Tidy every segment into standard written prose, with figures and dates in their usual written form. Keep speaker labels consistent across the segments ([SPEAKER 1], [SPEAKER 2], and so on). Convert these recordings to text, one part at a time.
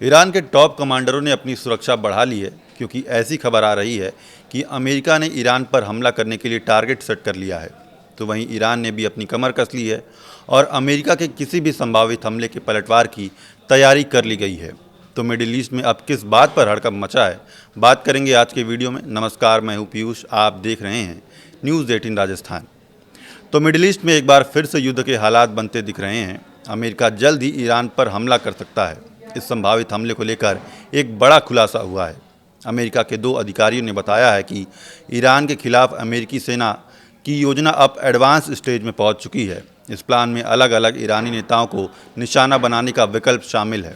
[SPEAKER 1] Iran के top कमांडरों ने अपनी सुरक्षा बढ़ा ली है क्योंकि ऐसी खबर आ रही है कि अमेरिका ने ईरान पर हमला करने के लिए टारगेट सेट कर लिया है। तो वहीं ईरान ने भी अपनी कमर कस ली है और अमेरिका के किसी भी संभावित हमले के पलटवार की तैयारी कर ली गई है। तो मिडिल ईस्ट में अब किस बात पर हड़कंप मचा है, बात करेंगे आज के वीडियो में। नमस्कार, मैं हूँ पीयूष, आप देख रहे हैं न्यूज़ 18 राजस्थान। तो मिडिल ईस्ट में एक बार फिर से युद्ध के हालात बनते दिख रहे हैं। अमेरिका जल्द ही ईरान पर हमला कर सकता है। इस संभावित हमले को लेकर एक बड़ा खुलासा हुआ है। अमेरिका के 2 अधिकारियों ने बताया है कि ईरान के खिलाफ अमेरिकी सेना की योजना अब एडवांस स्टेज में पहुंच चुकी है। इस प्लान में अलग अलग ईरानी नेताओं को निशाना बनाने का विकल्प शामिल है।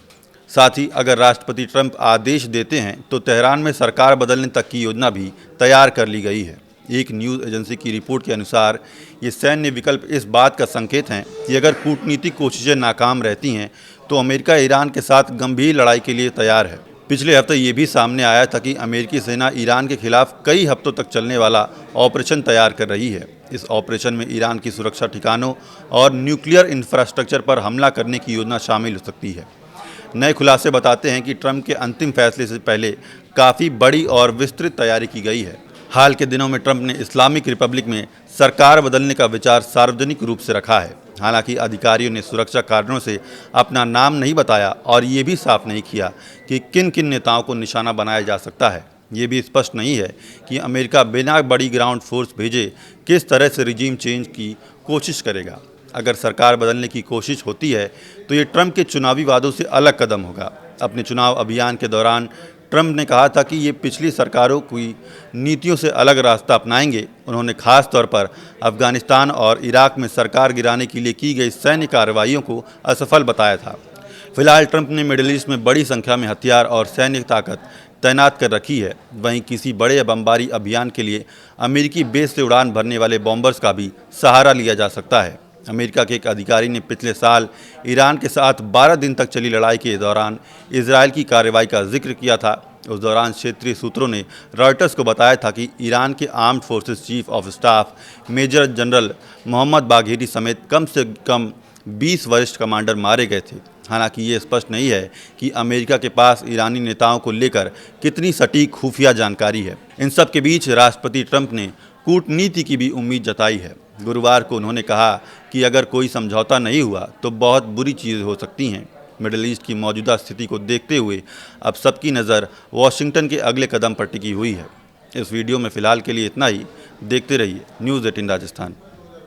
[SPEAKER 1] साथ ही अगर राष्ट्रपति ट्रंप आदेश देते हैं तो तेहरान में सरकार बदलने तक की योजना भी तैयार कर ली गई है। एक न्यूज़ एजेंसी की रिपोर्ट के अनुसार ये सैन्य विकल्प इस बात का संकेत हैं कि अगर कूटनीतिक कोशिशें नाकाम रहती हैं तो अमेरिका ईरान के साथ गंभीर लड़ाई के लिए तैयार है। पिछले हफ्ते ये भी सामने आया था कि अमेरिकी सेना ईरान के खिलाफ कई हफ्तों तक चलने वाला ऑपरेशन तैयार कर रही है। इस ऑपरेशन में ईरान की सुरक्षा ठिकानों और न्यूक्लियर इंफ्रास्ट्रक्चर पर हमला करने की योजना शामिल हो सकती है। नए खुलासे बताते हैं कि ट्रंप के अंतिम फैसले से पहले काफ़ी बड़ी और विस्तृत तैयारी की गई है। हाल के दिनों में ट्रंप ने इस्लामिक रिपब्लिक में सरकार बदलने का विचार सार्वजनिक रूप से रखा है। हालांकि अधिकारियों ने सुरक्षा कारणों से अपना नाम नहीं बताया और ये भी साफ नहीं किया कि किन किन नेताओं को निशाना बनाया जा सकता है। ये भी स्पष्ट नहीं है कि अमेरिका बिना बड़ी ग्राउंड फोर्स भेजे किस तरह से रिजीम चेंज की कोशिश करेगा। अगर सरकार बदलने की कोशिश होती है तो ये ट्रंप के चुनावी वादों से अलग कदम होगा। अपने चुनाव अभियान के दौरान ट्रंप ने कहा था कि ये पिछली सरकारों की नीतियों से अलग रास्ता अपनाएंगे। उन्होंने खास तौर पर अफगानिस्तान और इराक में सरकार गिराने के लिए की गई सैन्य कार्रवाइयों को असफल बताया था। फिलहाल ट्रंप ने मिडिल ईस्ट में बड़ी संख्या में हथियार और सैन्य ताकत तैनात कर रखी है। वहीं किसी बड़े बमबारी अभियान के लिए अमेरिकी बेस से उड़ान भरने वाले बॉम्बर्स का भी सहारा लिया जा सकता है। अमेरिका के एक अधिकारी ने पिछले साल ईरान के साथ 12 दिन तक चली लड़ाई के दौरान इजरायल की कार्रवाई का जिक्र किया था। उस दौरान क्षेत्रीय सूत्रों ने रॉयटर्स को बताया था कि ईरान के armed forces chief of staff major general Mohammad Bagheri समेत कम से कम 20 वरिष्ठ कमांडर मारे गए थे। हालांकि ये स्पष्ट नहीं है कि अमेरिका के पास ईरानी नेताओं को लेकर कितनी सटीक खुफिया जानकारी है। इन सब के बीच राष्ट्रपति ट्रंप ने कूटनीति की भी उम्मीद जताई है। गुरुवार को उन्होंने कहा कि अगर कोई समझौता नहीं हुआ तो बहुत बुरी चीज़ें हो सकती हैं। मिडिल ईस्ट की मौजूदा स्थिति को देखते हुए अब सबकी नज़र वॉशिंगटन के अगले कदम पर टिकी हुई है। इस वीडियो में फ़िलहाल के लिए इतना ही। देखते रहिए न्यूज़ 18 राजस्थान।